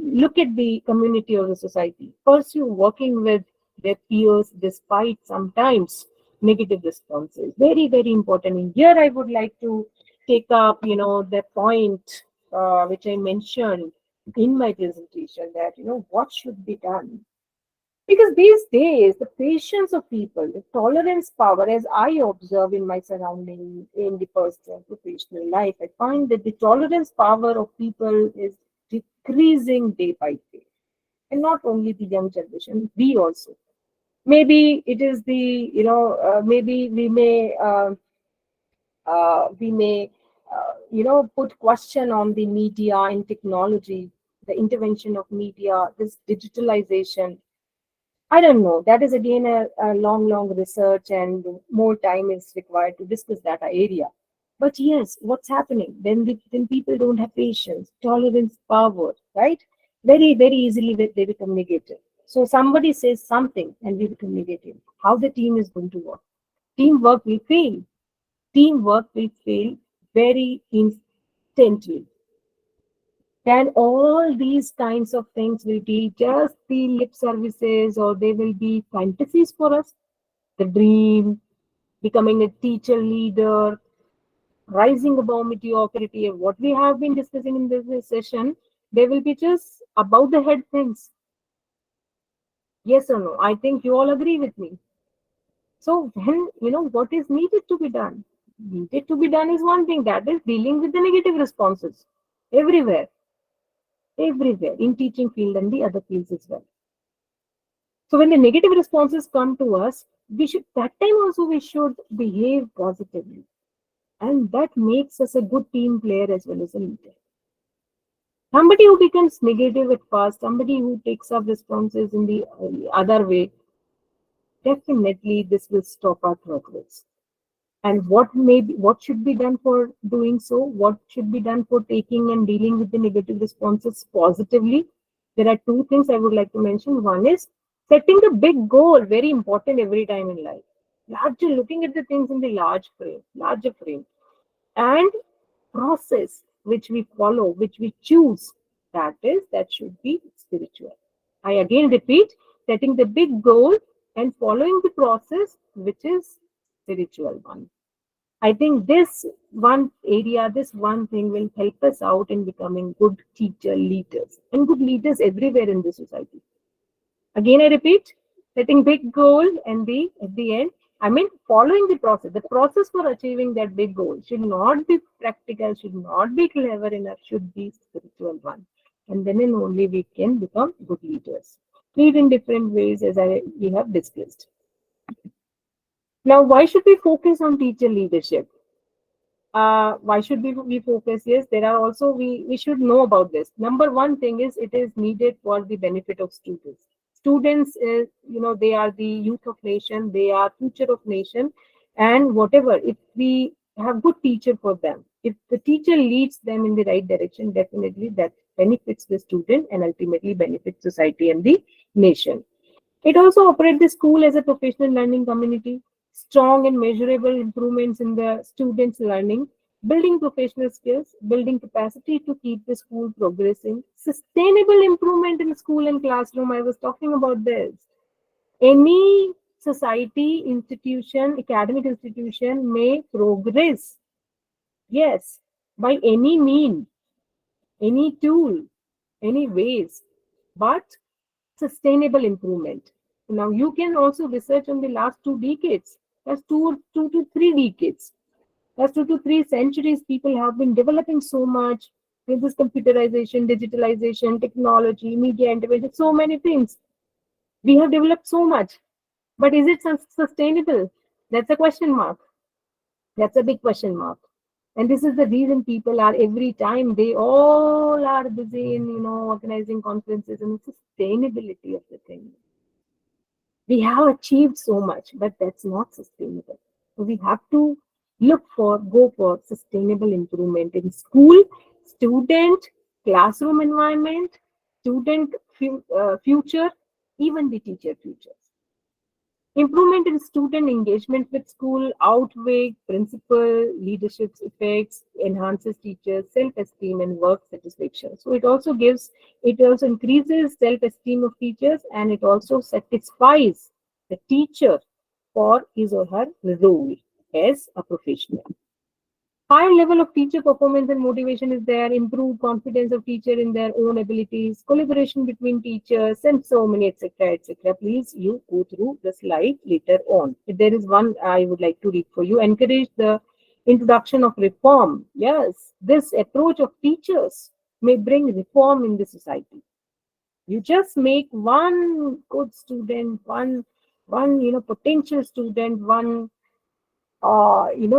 Speaker 1: look at the community or the society, pursue working with their peers despite sometimes negative responses. Very, very important. And here I would like to take up the point which I mentioned in my presentation, that what should be done, because these days, the patience of people, the tolerance power, as I observe in my surrounding, in the personal, professional life, I find that the tolerance power of people is decreasing day by day. And not only the young generation, we also. Maybe it is maybe we may put question on the media and technology, the intervention of media, this digitalization. I don't know. That is again a long, long research, and more time is required to discuss that area. But yes, what's happening when people don't have patience, tolerance, power, right? Very, very easily they become negative. So somebody says something and we become negative. How the team is going to work? Teamwork will fail. Teamwork will fail very instantly. Then all these kinds of things will be just the lip services, or they will be fantasies for us. The dream, becoming a teacher leader, rising above mediocrity, and what we have been discussing in this session, they will be just above the head things. Yes or no? I think you all agree with me. So when what is needed to be done? Needed to be done is one thing, that is dealing with the negative responses everywhere, everywhere in teaching field and the other fields as well. So when the negative responses come to us, we should that time also we should behave positively. And that makes us a good team player as well as a leader. Somebody who becomes negative at first, somebody who takes up responses in the other way, definitely this will stop our progress. And what should be done for doing so? What should be done for taking and dealing with the negative responses positively? There are two things I would like to mention. One is setting the big goal, very important every time in life. Larger, looking at the things in the larger frame, and process which we follow, which we choose. That should be spiritual. I again repeat, setting the big goal and following the process, which is spiritual one. I think this one area, this one thing will help us out in becoming good teacher leaders and good leaders everywhere in the society. Again, I repeat, setting big goal and at the end, I mean following the process. The process for achieving that big goal should not be practical, should not be clever enough, should be spiritual one. And then and only we can become good leaders. Lead in different ways, as we have discussed. Now, why should we focus on teacher leadership? Why should we focus? Yes, there are also, we should know about this. Number one thing is, it is needed for the benefit of students. Students is, they are the youth of nation, they are future of nation. And whatever, if we have good teacher for them, if the teacher leads them in the right direction, definitely that benefits the student and ultimately benefits society and the nation. It also operates the school as a professional learning community. Strong and measurable improvements in the students' learning, building professional skills, building capacity to keep the school progressing, sustainable improvement in school and classroom. I was talking about this. Any society, institution, academic institution may progress, yes, by any mean, any tool, any ways, but sustainable improvement. Now, you can also research on the last 2 decades. That's two to three decades. That's 2 to 3 centuries. People have been developing so much with this computerization, digitalization, technology, media intervention, so many things. We have developed so much. But is it sustainable? That's a question mark. That's a big question mark. And this is the reason people are, every time they all are busy in organizing conferences and sustainability of the thing. We have achieved so much, but that's not sustainable. So we have to go for sustainable improvement in school, student, classroom environment, student future, even the teacher future. Improvement in student engagement with school outweigh principal leadership's effects, enhances teachers' self-esteem and work satisfaction. So it also increases self-esteem of teachers, and it also satisfies the teacher for his or her role as a professional. Higher level of teacher performance and motivation is there, improved confidence of teacher in their own abilities, collaboration between teachers, and so many, etc., etc. Please, you go through the slide later on. There is one I would like to read for you. Encourage the introduction of reform. Yes, this approach of teachers may bring reform in the society. You just make one good student, one potential student, one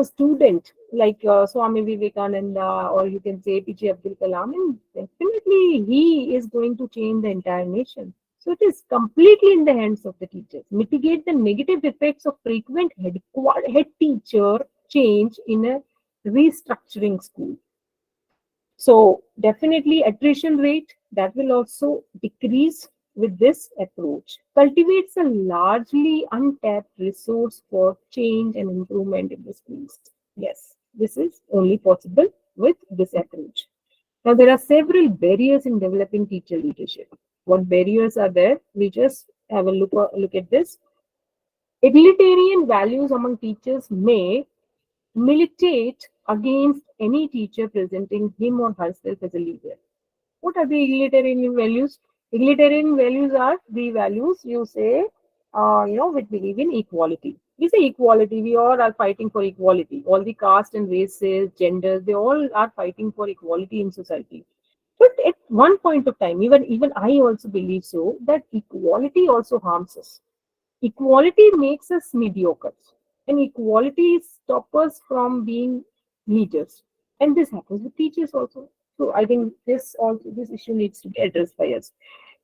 Speaker 1: student like Swami Vivekananda, or you can say APJ Abdul Kalam, and definitely he is going to change the entire nation. So it is completely in the hands of the teachers. Mitigate the negative effects of frequent head teacher change in a restructuring school. So definitely attrition rate that will also decrease with this approach. Cultivates a largely untapped resource for change and improvement in the schools. Yes, this is only possible with this approach. Now there are several barriers in developing teacher leadership. What barriers are there? We just have a look at this. Egalitarian values among teachers may militate against any teacher presenting him or herself as a leader. What are the egalitarian values? Egalitarian values are the values you say, we believe in equality. We say equality, we all are fighting for equality. All the caste and races, genders, they all are fighting for equality in society. But at one point of time, even I also believe so, that equality also harms us. Equality makes us mediocre, and equality stops us from being leaders. And this happens with teachers also. So I think this issue needs to be addressed by us.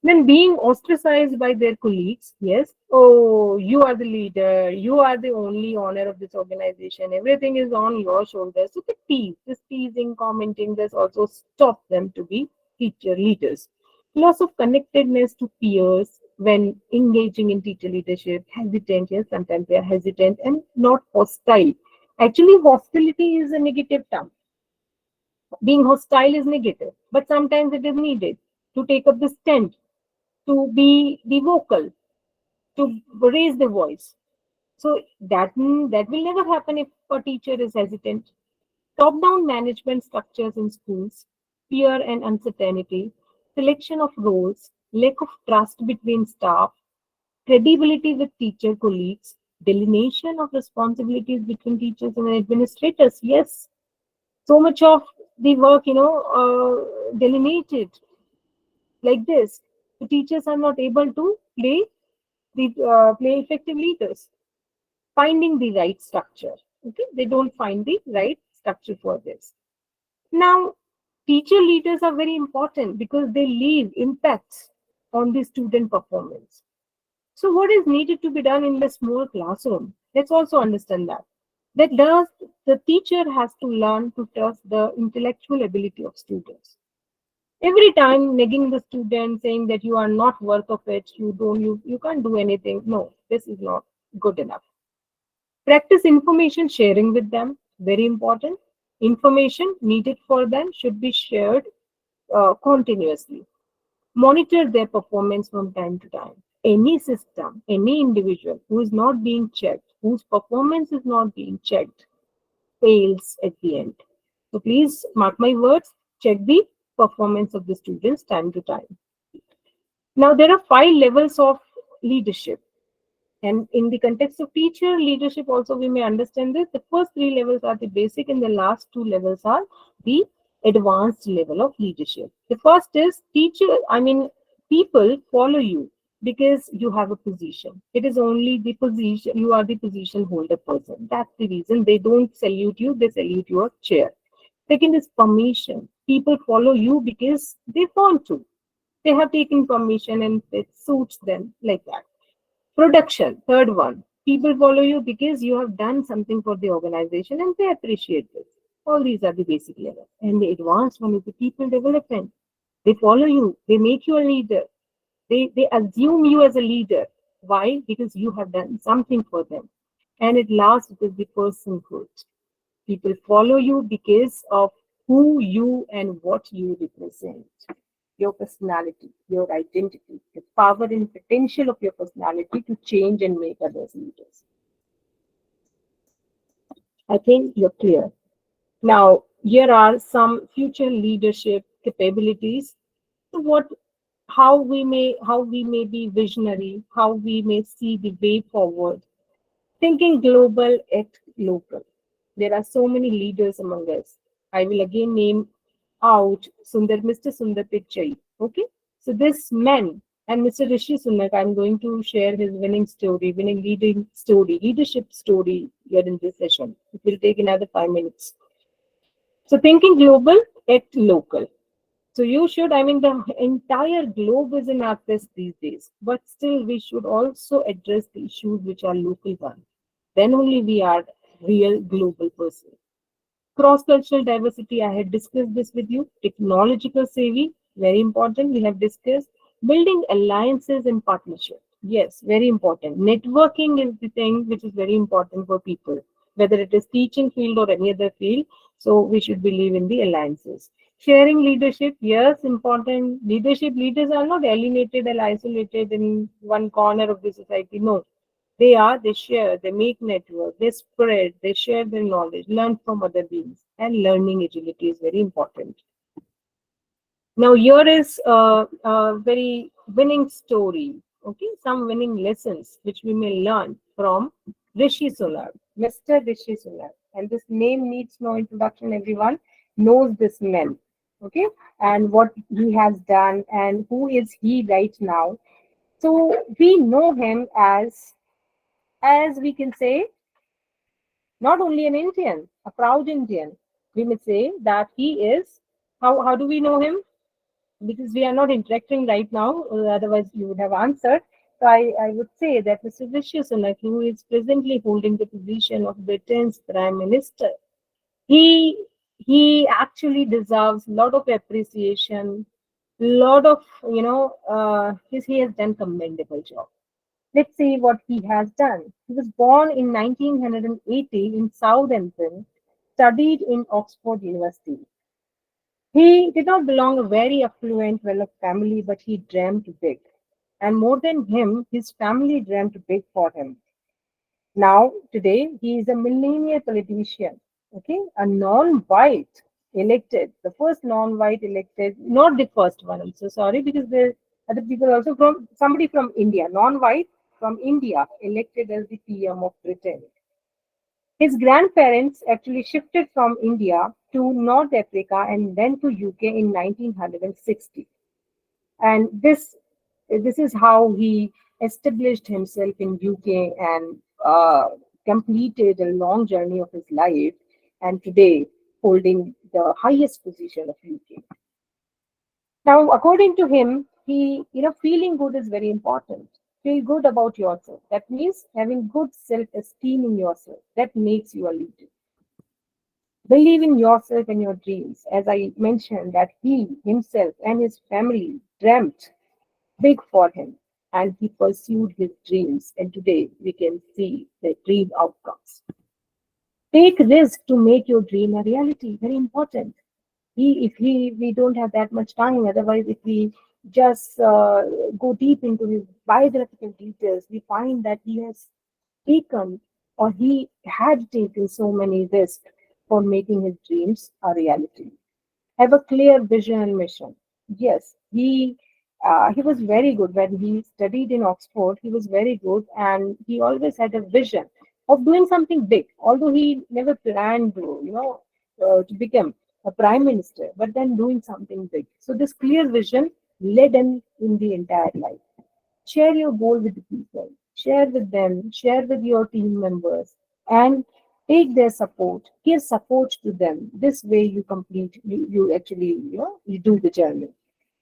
Speaker 1: Then being ostracized by their colleagues, yes, oh, you are the leader, you are the only owner of this organization, everything is on your shoulders. So this teasing, commenting, this also stop them to be teacher leaders. Loss of connectedness to peers when engaging in teacher leadership, hesitant, yes, sometimes they are hesitant and not hostile. Actually, hostility is a negative term. Being hostile is negative, but sometimes it is needed to take up the stand, to be the vocal, to raise the voice. So that will never happen if a teacher is hesitant. Top-down management structures in schools, fear and uncertainty, selection of roles, lack of trust between staff, credibility with teacher colleagues, delineation of responsibilities between teachers and administrators. Yes, so much of the work, delineated like this. The teachers are not able to play effective leaders. Finding the right structure. Okay, they don't find the right structure for this. Now, teacher leaders are very important because they leave impacts on the student performance. So, what is needed to be done in the small classroom? Let's also understand that. The teacher has to learn to trust the intellectual ability of students. Every time negging the student, saying that you are not worth of it, you can't do anything. No, this is not good enough. Practice information sharing with them, very important. Information needed for them should be shared continuously. Monitor their performance from time to time. Any system, any individual who is not being checked, whose performance is not being checked, fails at the end. So please mark my words, check the performance of the students time to time. Now there are 5 levels of leadership. And in the context of teacher leadership, also we may understand this. The first 3 levels are the basic, and the last 2 levels are the advanced level of leadership. The first is people follow you because you have a position. It is only the position, you are the position holder person. That's the reason they don't salute you, they salute your chair. Second is permission. People follow you because they want to. They have taken permission and it suits them like that. Production, third one. People follow you because you have done something for the organization and they appreciate this. All these are the basic levels. And the advanced one is the people development. They follow you. They make you a leader. They assume you as a leader. Why? Because you have done something for them. And at last, it is the personhood. People follow you because of who you and what you represent. Your personality, your identity, the power and potential of your personality to change and make others leaders. I think you're clear. Now, here are some future leadership capabilities. So what, how we may be visionary, how we may see the way forward. Thinking global at local. There are so many leaders among us. I will again name out Mr. Sundar Pichai. Okay, so this man and Mr. Rishi Sunak, I'm going to share his winning story, winning leading story, leadership story here in this session. It will take another 5 minutes. So thinking global at local. So you should, I mean, the entire globe is in our test these days, but still we should also address the issues which are local ones. Then only we are real global person. Cross-cultural diversity, I had discussed this with you. Technological savvy, very important, we have discussed. Building alliances and partnership. Yes, very important. Networking is the thing which is very important for people, whether it is teaching field or any other field. So we should believe in the alliances. Sharing leadership, yes, important. Leaders are not alienated or isolated in one corner of the society. No, they share, they make network, they spread, they share their knowledge, learn from other beings, and learning agility is very important. Now, here is a very winning story, okay? Some winning lessons which we may learn from Rishi Sunak, Mr. Rishi Sunak. And this name needs no introduction, everyone knows this man, okay? And what he has done and who is he right now. So we know him as we can say, not only an Indian, a proud Indian. We may say that he is, how do we know him? Because we are not interacting right now, otherwise you would have answered. So I would say that Mr. Rishi Sunak, who is presently holding the position of Britain's Prime Minister, he he actually deserves a lot of appreciation, lot of he has done commendable job. Let's see what he has done. He was born in 1980 in Southampton, studied in Oxford University. He did not belong a very affluent, well-off family, but he dreamt big. And more than him, his family dreamt big for him. Now, today, he is a millennial politician, okay? A non-white elected, the first non-white elected, not the first one, I'm so sorry, because there are other people also from, somebody from India, non-white from India, elected as the PM of Britain. His grandparents actually shifted from India to North Africa and then to UK in 1960. And this is how he established himself in UK and completed a long journey of his life, and today holding the highest position of UK. Now, according to him, feeling good is very important. Feel good about yourself. That means having good self-esteem in yourself. That makes you a leader. Believe in yourself and your dreams. As I mentioned, that he himself and his family dreamt big for him, and he pursued his dreams. And today we can see the dream outcomes. Take risk to make your dream a reality. Very important. We don't have that much time. Otherwise, if we just go deep into his biographical details, we find that he has taken or he had taken so many risks for making his dreams a reality. Have a clear vision and mission. Yes, he was very good when he studied in Oxford. He was very good, and he always had a vision of doing something big. Although he never planned to become a prime minister, but then doing something big. So this clear vision led him in the entire life. Share your goal with the people. Share with them. Share with your team members, and take their support. Give support to them. This way, you actually you do the journey.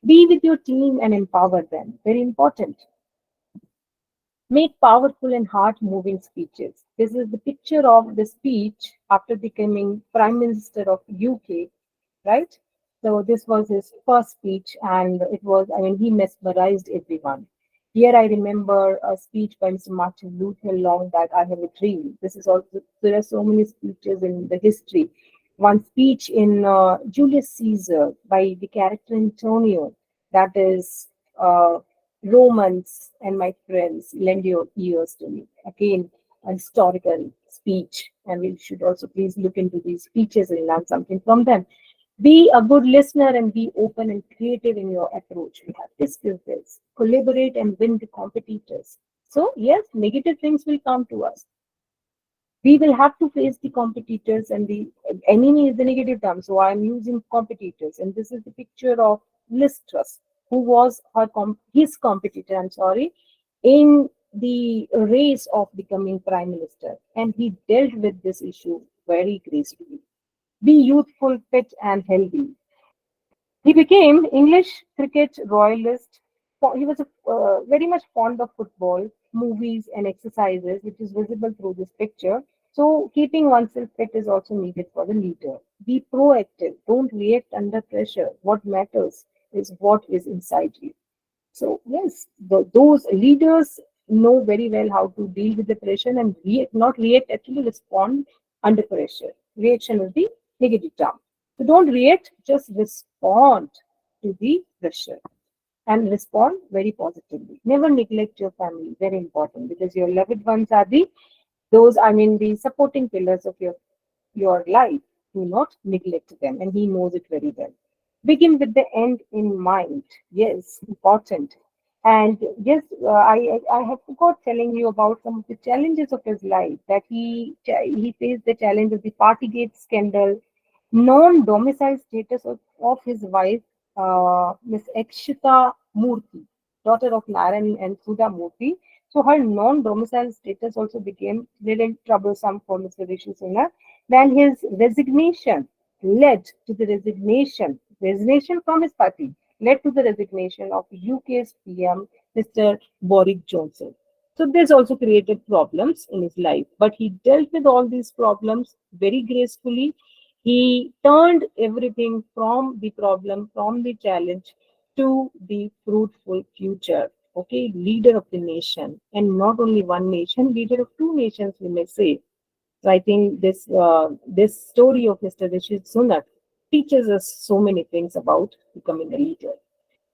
Speaker 1: Be with your team and empower them. Very important. Make powerful and heart-moving speeches. This is the picture of the speech after becoming Prime Minister of UK, right? So this was his first speech, and it was, I mean, he mesmerized everyone. Here I remember a speech by Mr. Martin Luther Long that I have a dream. This is also, there are so many speeches in the history. One speech in Julius Caesar by the character Antonio, that is, Romans and my friends, lend your ears to me. Again, a historical speech, and we should also please look into these speeches and learn something from them. Be a good listener and be open and creative in your approach. We have discussed this. Collaborate and win the competitors. So, yes, negative things will come to us. We will have to face the competitors, and the enemy is the negative term. So, I am using competitors. And this is the picture of Liz Truss, who was his competitor, I'm sorry, in the race of becoming prime minister. And he dealt with this issue very gracefully. Be youthful, fit, and healthy. He became English cricket royalist. He was very much fond of football, movies, and exercises, which is visible through this picture. So, keeping oneself fit is also needed for the leader. Be proactive. Don't react under pressure. What matters is what is inside you. So yes, those leaders know very well how to deal with the pressure and not react, actually respond under pressure. Reaction is the negative term. So don't react, just respond to the pressure and respond very positively. Never neglect your family, very important, because your loved ones are the supporting pillars of your life. Do not neglect them, and he knows it very well. Begin with the end in mind. Yes, important. And yes, I have forgot telling you about some of the challenges of his life. That he faced the challenge of the Partygate scandal, non-domicile status of his wife, Miss Akshita Murthy, daughter of Narayan and Sudha Murthy. So her non-domicile status also became little troublesome for Mr. Rishi Sunak. Then his resignation led to the resignation from his party led to the resignation of UK's PM, Mr. Boris Johnson. So this also created problems in his life, but he dealt with all these problems very gracefully. He turned everything from the problem, from the challenge to the fruitful future. Okay, leader of the nation, and not only one nation, leader of two nations, we may say. So I think this story of Mr. Rishi Sunak teaches us so many things about becoming a leader.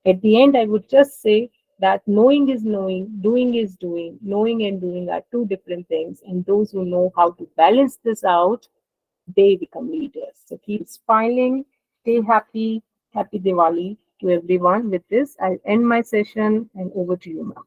Speaker 1: At the end, I would just say that knowing is knowing, doing is doing. Knowing and doing are two different things, and those who know how to balance this out, they become leaders. So keep smiling, stay happy, happy Diwali to everyone. With this, I'll end my session and over to you, ma'am.